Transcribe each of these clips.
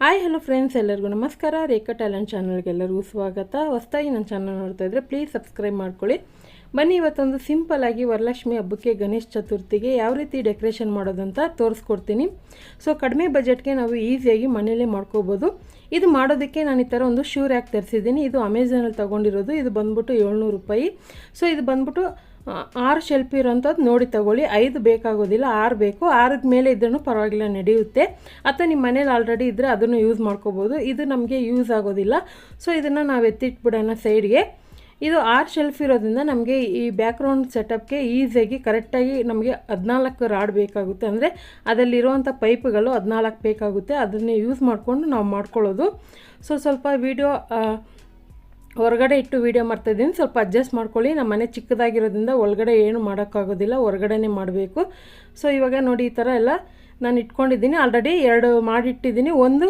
Hi hello friends, ಎಲ್ಲರಿಗೂ ನಮಸ್ಕಾರ. ರೇಖಾ talent ಚಾನಲ್ಗೆ ಎಲ್ಲರಿಗೂ ಸ್ವಾಗತ. ಹೊಸದಾಗಿ ನನ್ನ ಚಾನಲ್ ನೋಡ್ತಾ ಇದ್ದರೆ ಪ್ಲೀಸ್ ಸಬ್ಸ್ಕ್ರೈಬ್ ಮಾಡ್ಕೊಳ್ಳಿ. ಬನ್ನಿ, ಇವತ್ತೊಂದು ಸಿಂಪಲ್ ಆಗಿ ವರಲಕ್ಷ್ಮಿ ಹಬ್ಬಕ್ಕೆ, ಗಣೇಶ ಚತುರ್ಥಿಗೆ ಯಾವ ರೀತಿ ಡೆಕೋರೇಷನ್ ಮಾಡೋದಂತ ತೋರಿಸ್ಕೊಡ್ತೀನಿ. ಸೊ ಕಡಿಮೆ ಬಜೆಟ್ಗೆ ನಾವು ಈಸಿಯಾಗಿ ಮನೆಯಲ್ಲೇ ಮಾಡ್ಕೋಬೋದು. ಇದು ಮಾಡೋದಕ್ಕೆ ನಾನು ಈ ಥರ ಒಂದು ಶೂ ರ್ಯಾಕ್ ತರಿಸಿದ್ದೀನಿ. ಇದು ಅಮೆಝಾನಲ್ಲಿ ತೊಗೊಂಡಿರೋದು. ಇದು ಬಂದ್ಬಿಟ್ಟು 700 ರೂಪಾಯಿ. ಸೊ ಇದು ಬಂದ್ಬಿಟ್ಟು 6 ಶೆಲ್ಫ್ ಇರೋಂಥದ್ದು ನೋಡಿ ತಗೊಳ್ಳಿ. 5 ಬೇಕಾಗೋದಿಲ್ಲ, 6 ಬೇಕು. 6ದ ಮೇಲೆ ಇದ್ರೂ ಪರವಾಗಿಲ್ಲ, ನಡೆಯುತ್ತೆ. ಅಥವಾ ನಿಮ್ಮ ಮನೇಲಿ ಆಲ್ರೆಡಿ ಇದ್ದರೆ ಅದನ್ನು ಯೂಸ್ ಮಾಡ್ಕೋಬೋದು. ಇದು ನಮಗೆ ಯೂಸ್ ಆಗೋದಿಲ್ಲ. ಸೊ ಇದನ್ನು ನಾವು ಎತ್ತಿಟ್ಬಿಡೋಣ ಸೈಡ್ಗೆ. ಇದು 6 ಶೆಲ್ಫ್ ಇರೋದ್ರಿಂದ ನಮಗೆ ಈ ಬ್ಯಾಕ್ಗ್ರೌಂಡ್ ಸೆಟಪ್ಗೆ ಈಸಿಯಾಗಿ ಕರೆಕ್ಟಾಗಿ ನಮಗೆ 14 ರಾಡ್ ಬೇಕಾಗುತ್ತೆ. ಅಂದರೆ ಅದರಲ್ಲಿರುವಂಥ ಪೈಪ್ಗಳು 14 ಬೇಕಾಗುತ್ತೆ. ಅದನ್ನೇ ಯೂಸ್ ಮಾಡಿಕೊಂಡು ನಾವು ಮಾಡ್ಕೊಳ್ಳೋದು. ಸೊ ಸ್ವಲ್ಪ ವಿಡಿಯೋ ಹೊರಗಡೆ ಇಟ್ಟು ವೀಡಿಯೋ ಮಾಡ್ತಾಯಿದ್ದೀನಿ, ಸ್ವಲ್ಪ ಅಡ್ಜಸ್ಟ್ ಮಾಡ್ಕೊಳ್ಳಿ. ನಮ್ಮ ಮನೆ ಚಿಕ್ಕದಾಗಿರೋದ್ರಿಂದ ಒಳಗಡೆ ಏನು ಮಾಡೋಕ್ಕಾಗೋದಿಲ್ಲ, ಹೊರಗಡೆನೇ ಮಾಡಬೇಕು. ಸೊ ಇವಾಗ ನೋಡಿ, ಈ ಥರ ಎಲ್ಲ ನಾನು ಇಟ್ಕೊಂಡಿದ್ದೀನಿ. ಆಲ್ರೆಡಿ 2 ಮಾಡಿಟ್ಟಿದ್ದೀನಿ. ಒಂದು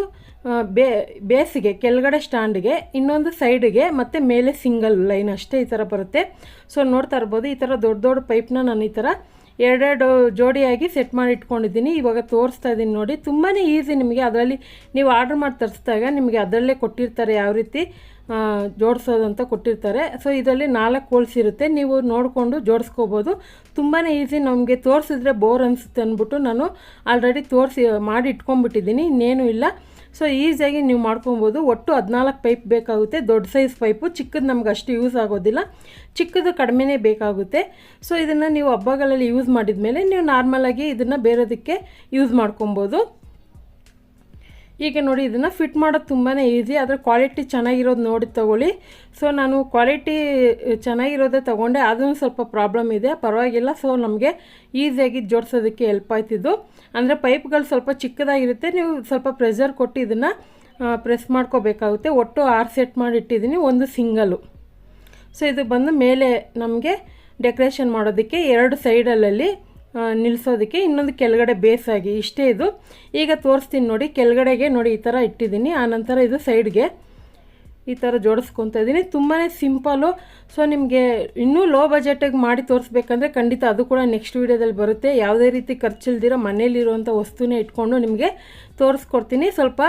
ಬೇಸಿಗೆ ಕೆಳಗಡೆ ಸ್ಟ್ಯಾಂಡಿಗೆ, ಇನ್ನೊಂದು ಸೈಡಿಗೆ, ಮತ್ತು ಮೇಲೆ ಸಿಂಗಲ್ ಲೈನ್ ಅಷ್ಟೇ ಈ ಥರ ಬರುತ್ತೆ. ಸೊ ನೋಡ್ತಾ ಇರ್ಬೋದು, ಈ ಥರ ದೊಡ್ಡ ದೊಡ್ಡ ಪೈಪ್ನ ನಾನು ಈ ಥರ 2 ಜೋಡಿಯಾಗಿ ಸೆಟ್ ಮಾಡಿ ಇಟ್ಕೊಂಡಿದ್ದೀನಿ. ಇವಾಗ ತೋರಿಸ್ತಾ ಇದ್ದೀನಿ ನೋಡಿ. ತುಂಬಾ ಈಸಿ. ನಿಮಗೆ ಅದರಲ್ಲಿ ನೀವು ಆರ್ಡ್ರ್ ಮಾಡಿ ತರಿಸಿದಾಗ ನಿಮಗೆ ಅದರಲ್ಲೇ ಕೊಟ್ಟಿರ್ತಾರೆ, ಯಾವ ರೀತಿ ಜೋಡಿಸೋದು ಅಂತ ಕೊಟ್ಟಿರ್ತಾರೆ. ಸೊ ಇದರಲ್ಲಿ 4 ಹೋಲ್ಸ್ ಇರುತ್ತೆ, ನೀವು ನೋಡಿಕೊಂಡು ಜೋಡಿಸ್ಕೋಬೋದು. ತುಂಬಾ ಈಸಿ. ನಮಗೆ ತೋರಿಸಿದ್ರೆ ಬೋರ್ ಅನಿಸುತ್ತೆ ಅಂದ್ಬಿಟ್ಟು ನಾನು ಆಲ್ರೆಡಿ ಮಾಡಿ ಇಟ್ಕೊಂಡ್ಬಿಟ್ಟಿದ್ದೀನಿ, ಇನ್ನೇನು ಇಲ್ಲ. ಸೊ ಈಸಿಯಾಗಿ ನೀವು ಮಾಡ್ಕೊಬೋದು. ಒಟ್ಟು 14 ಪೈಪ್ ಬೇಕಾಗುತ್ತೆ. ದೊಡ್ಡ ಸೈಜ್ ಪೈಪು, ಚಿಕ್ಕದು ನಮ್ಗೆ ಅಷ್ಟು ಯೂಸ್ ಆಗೋದಿಲ್ಲ, ಚಿಕ್ಕದು ಕಡಿಮೆನೇ ಬೇಕಾಗುತ್ತೆ. ಸೊ ಇದನ್ನು ನೀವು ಹಬ್ಬಗಳಲ್ಲಿ ಯೂಸ್ ಮಾಡಿದ ಮೇಲೆ ನೀವು ನಾರ್ಮಲಾಗಿ ಇದನ್ನು ಬೇರೆದಕ್ಕೆ ಯೂಸ್ ಮಾಡ್ಕೊಬೋದು. ಈಗ ನೋಡಿ, ಇದನ್ನು ಫಿಟ್ ಮಾಡೋದು ತುಂಬಾ ಈಸಿ. ಅದರ ಕ್ವಾಲಿಟಿ ಚೆನ್ನಾಗಿರೋದು ನೋಡಿ ತಗೊಳ್ಳಿ. ಸೊ ನಾನು ಕ್ವಾಲಿಟಿ ಚೆನ್ನಾಗಿರೋದೇ ತೊಗೊಂಡೆ. ಅದನ್ನು ಸ್ವಲ್ಪ ಪ್ರಾಬ್ಲಮ್ ಇದೆ, ಪರವಾಗಿಲ್ಲ. ಸೊ ನಮಗೆ ಈಸಿಯಾಗಿ ಜೋಡಿಸೋದಕ್ಕೆ ಹೆಲ್ಪ್ ಆಯ್ತಿದ್ದು. ಅಂದರೆ ಪೈಪ್ಗಳು ಸ್ವಲ್ಪ ಚಿಕ್ಕದಾಗಿರುತ್ತೆ, ನೀವು ಸ್ವಲ್ಪ ಪ್ರೆಷರ್ ಕೊಟ್ಟು ಇದನ್ನು ಪ್ರೆಸ್ ಮಾಡ್ಕೋಬೇಕಾಗುತ್ತೆ. ಒಟ್ಟು 6 ಸೆಟ್ ಮಾಡಿ ಇಟ್ಟಿದ್ದೀನಿ, ಒಂದು ಸಿಂಗಲು. ಸೊ ಇದು ಬಂದು ಮೇಲೆ ನಮಗೆ ಡೆಕೋರೇಷನ್ ಮಾಡೋದಕ್ಕೆ 2 ಸೈಡಲ್ಲಿ ನಿಲ್ಲಿಸೋದಕ್ಕೆ, ಇನ್ನೊಂದು ಕೆಳಗಡೆ ಬೇಸಾಗಿ, ಇಷ್ಟೇ ಇದು. ಈಗ ತೋರಿಸ್ತೀನಿ ನೋಡಿ. ಕೆಳಗಡೆಗೆ ನೋಡಿ ಈ ಥರ ಇಟ್ಟಿದ್ದೀನಿ. ಆನಂತರ ಇದು ಸೈಡ್ಗೆ ಈ ಥರ ಜೋಡಿಸ್ಕೊತಾ ಇದ್ದೀನಿ. ತುಂಬಾ ಸಿಂಪಲ್ಲು. ಸೊ ನಿಮಗೆ ಇನ್ನೂ ಲೋ ಬಜೆಟಿಗೆ ಮಾಡಿ ತೋರಿಸ್ಬೇಕಂದ್ರೆ ಖಂಡಿತ ಅದು ಕೂಡ ನೆಕ್ಸ್ಟ್ ವೀಡಿಯೋದಲ್ಲಿ ಬರುತ್ತೆ. ಯಾವುದೇ ರೀತಿ ಖರ್ಚಿಲ್ದಿರೋ ಮನೇಲಿರುವಂಥ ವಸ್ತುನೇ ಇಟ್ಕೊಂಡು ನಿಮಗೆ ತೋರಿಸ್ಕೊಡ್ತೀನಿ. ಸ್ವಲ್ಪ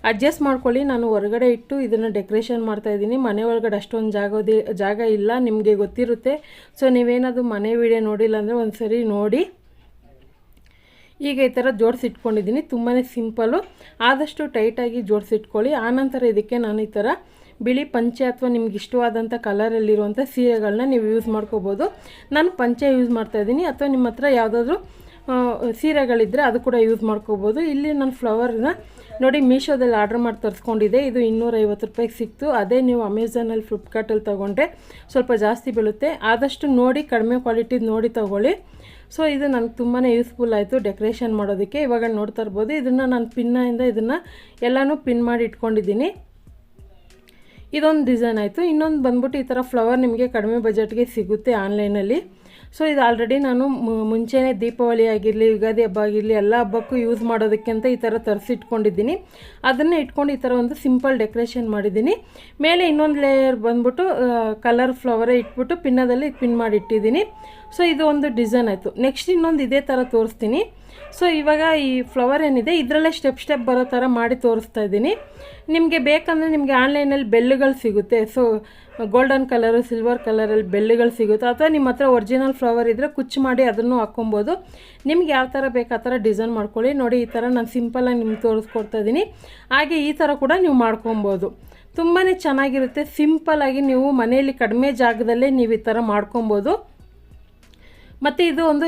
ಅಡ್ಜಸ್ಟ್ ಮಾಡ್ಕೊಳ್ಳಿ. ನಾನು ಹೊರಗಡೆ ಇಟ್ಟು ಇದನ್ನು ಡೆಕೋರೇಷನ್ ಮಾಡ್ತಾಯಿದ್ದೀನಿ. ಮನೆ ಒಳಗಡೆ ಅಷ್ಟೊಂದು ಜಾಗ ಇಲ್ಲ, ನಿಮಗೆ ಗೊತ್ತಿರುತ್ತೆ. ಸೊ ನೀವೇನಾದರೂ ಮನೆ ವೀಡಿಯೋ ನೋಡಿಲ್ಲ ಅಂದರೆ ಒಂದು ಸರಿ ನೋಡಿ. ಈಗ ಈ ಥರ ಜೋಡಿಸಿಟ್ಕೊಂಡಿದ್ದೀನಿ. ತುಂಬಾ ಸಿಂಪಲ್ಲು. ಆದಷ್ಟು ಟೈಟಾಗಿ ಜೋಡಿಸಿಟ್ಕೊಳ್ಳಿ. ಆನಂತರ ಇದಕ್ಕೆ ನಾನು ಈ ಥರ ಬಿಳಿ ಪಂಚೆ ಅಥವಾ ನಿಮ್ಗೆ ಇಷ್ಟವಾದಂಥ ಕಲರಲ್ಲಿರುವಂಥ ಸೀರೆಗಳನ್ನ ನೀವು ಯೂಸ್ ಮಾಡ್ಕೋಬೋದು. ನಾನು ಪಂಚೆ ಯೂಸ್ ಮಾಡ್ತಾಯಿದ್ದೀನಿ, ಅಥವಾ ನಿಮ್ಮ ಹತ್ರ ಯಾವುದಾದ್ರೂ ಸೀರೆಗಳಿದ್ದರೆ ಅದು ಕೂಡ ಯೂಸ್ ಮಾಡ್ಕೋಬೋದು. ಇಲ್ಲಿ ನಾನು ಫ್ಲವರ್ನ ನೋಡಿ ಮೀಶೋದಲ್ಲಿ ಆರ್ಡ್ರ್ ಮಾಡಿ ತರಿಸ್ಕೊಂಡಿದ್ದೆ. ಇದು 250 ರೂಪಾಯಿಗೆ ಸಿಕ್ತು. ಅದೇ ನೀವು ಅಮೆಝಾನಲ್ಲಿ, ಫ್ಲಿಪ್ಕಾರ್ಟಲ್ಲಿ ತೊಗೊಂಡ್ರೆ ಸ್ವಲ್ಪ ಜಾಸ್ತಿ ಬೀಳುತ್ತೆ. ಆದಷ್ಟು ನೋಡಿ, ಕಡಿಮೆ ಕ್ವಾಲಿಟಿದು ನೋಡಿ ತೊಗೊಳ್ಳಿ. ಸೊ ಇದು ನನಗೆ ತುಂಬಾ ಯೂಸ್ಫುಲ್ ಆಯಿತು ಡೆಕೋರೇಷನ್ ಮಾಡೋದಕ್ಕೆ. ಇವಾಗ ನೋಡ್ತಾ ಇರ್ಬೋದು, ಇದನ್ನು ನಾನು ಪಿನ್ನಿಂದ ಇದನ್ನು ಎಲ್ಲನೂ ಪಿನ್ ಮಾಡಿ ಇಟ್ಕೊಂಡಿದ್ದೀನಿ. ಇದೊಂದು ಡಿಸೈನ್ ಆಯಿತು. ಇನ್ನೊಂದು ಬಂದ್ಬಿಟ್ಟು ಈ ಥರ ಫ್ಲವರ್ ನಿಮಗೆ ಕಡಿಮೆ ಬಜೆಟ್ಗೆ ಸಿಗುತ್ತೆ ಆನ್ಲೈನಲ್ಲಿ. ಸೊ ಇದು ಆಲ್ರೆಡಿ ನಾನು ಮುಂಚೆನೇ ದೀಪಾವಳಿ ಆಗಿರಲಿ, ಯುಗಾದಿ ಹಬ್ಬ ಆಗಿರಲಿ, ಎಲ್ಲ ಹಬ್ಬಕ್ಕೂ ಯೂಸ್ ಮಾಡೋದಕ್ಕೆ ಅಂತ ಈ ಥರ ತರಿಸಿಟ್ಕೊಂಡಿದ್ದೀನಿ. ಅದನ್ನೇ ಇಟ್ಕೊಂಡು ಈ ಥರ ಒಂದು ಸಿಂಪಲ್ ಡೆಕೋರೇಷನ್ ಮಾಡಿದ್ದೀನಿ. ಮೇಲೆ ಇನ್ನೊಂದು ಲೇಯರ್ ಬಂದ್ಬಿಟ್ಟು ಕಲರ್ ಫ್ಲವರೇ ಇಟ್ಬಿಟ್ಟು ಪಿನ್ನದಲ್ಲಿ ಪಿನ್ ಮಾಡಿ ಇಟ್ಟಿದ್ದೀನಿ. ಸೊ ಇದು ಒಂದು ಡಿಸೈನ್ ಆಯಿತು. ನೆಕ್ಸ್ಟ್ ಇನ್ನೊಂದು ಇದೇ ಥರ ತೋರಿಸ್ತೀನಿ. ಸೊ ಇವಾಗ ಈ ಫ್ಲವರ್ ಏನಿದೆ ಇದರಲ್ಲೇ ಸ್ಟೆಪ್ ಬರೋ ಥರ ಮಾಡಿ ತೋರಿಸ್ತಾ ಇದ್ದೀನಿ. ನಿಮಗೆ ಬೇಕಂದರೆ ನಿಮಗೆ ಆನ್ಲೈನಲ್ಲಿ ಬೆಲ್ಲುಗಳು ಸಿಗುತ್ತೆ. ಸೊ ಗೋಲ್ಡನ್ ಕಲರು, ಸಿಲ್ವರ್ ಕಲರಲ್ಲಿ ಬೆಲ್ಲುಗಳು ಸಿಗುತ್ತೆ. ಅಥವಾ ನಿಮ್ಮ ಹತ್ರ ಒರಿಜಿನಲ್ ಫ್ಲವರ್ ಇದ್ದರೆ ಕುಚ್ಚು ಮಾಡಿ ಅದನ್ನು ಹಾಕ್ಕೊಬೋದು. ನಿಮ್ಗೆ ಯಾವ ಥರ ಬೇಕು ಆ ಥರ ಡಿಸೈನ್ ಮಾಡ್ಕೊಳ್ಳಿ. ನೋಡಿ, ಈ ಥರ ನಾನು ಸಿಂಪಲಾಗಿ ನಿಮ್ಗೆ ತೋರಿಸ್ಕೊಡ್ತಾ ಇದ್ದೀನಿ. ಹಾಗೆ ಈ ಥರ ಕೂಡ ನೀವು ಮಾಡ್ಕೊಬೋದು. ತುಂಬಾ ಚೆನ್ನಾಗಿರುತ್ತೆ. ಸಿಂಪಲ್ಲಾಗಿ ನೀವು ಮನೆಯಲ್ಲಿ ಕಡಿಮೆ ಜಾಗದಲ್ಲೇ ನೀವು ಈ ಥರ ಮಾಡ್ಕೊಬೋದು. ಮತ್ತು ಇದು ಒಂದು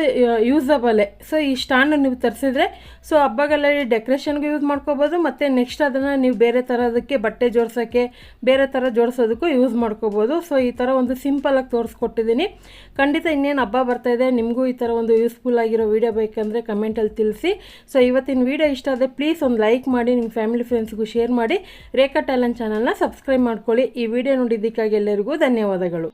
ಯೂಸಬಲೇ. ಸೊ ಈ ಸ್ಟ್ಯಾಂಡ್ ನೀವು ತರಿಸಿದ್ರೆ ಸೊ ಹಬ್ಬಗಳಲ್ಲಿ ಡೆಕೋರೇಷನ್ಗೂ ಯೂಸ್ ಮಾಡ್ಕೋಬೋದು. ಮತ್ತು ನೆಕ್ಸ್ಟ್ ಅದನ್ನು ನೀವು ಬೇರೆ ಥರದಕ್ಕೆ ಬಟ್ಟೆ ಜೋಡಿಸೋಕ್ಕೆ, ಬೇರೆ ಥರ ಜೋಡಿಸೋದಕ್ಕೂ ಯೂಸ್ ಮಾಡ್ಕೋಬೋದು. ಸೊ ಈ ಥರ ಒಂದು ಸಿಂಪಲಾಗಿ ತೋರಿಸ್ಕೊಟ್ಟಿದ್ದೀನಿ. ಖಂಡಿತ ಇನ್ನೇನು ಹಬ್ಬ ಬರ್ತಾಯಿದೆ, ನಿಮಗೂ ಈ ಥರ ಒಂದು ಯೂಸ್ಫುಲ್ ಆಗಿರೋ ವೀಡಿಯೋ ಬೇಕಂದರೆ ಕಮೆಂಟಲ್ಲಿ ತಿಳಿಸಿ. ಸೊ ಇವತ್ತಿನ ವೀಡಿಯೋ ಇಷ್ಟ ಆದರೆ ಪ್ಲೀಸ್ ಒಂದು ಲೈಕ್ ಮಾಡಿ, ನಿಮ್ಮ ಫ್ಯಾಮಿಲಿ ಫ್ರೆಂಡ್ಸ್ಗೂ ಶೇರ್ ಮಾಡಿ. ರೇಖಾ ಟ್ಯಾಲೆಂಟ್ ಚಾನಲ್ನ ಸಬ್ಸ್ಕ್ರೈಬ್ ಮಾಡ್ಕೊಳ್ಳಿ. ಈ ವಿಡಿಯೋ ನೋಡಿದ್ದಕ್ಕಾಗಿ ಎಲ್ಲರಿಗೂ ಧನ್ಯವಾದಗಳು.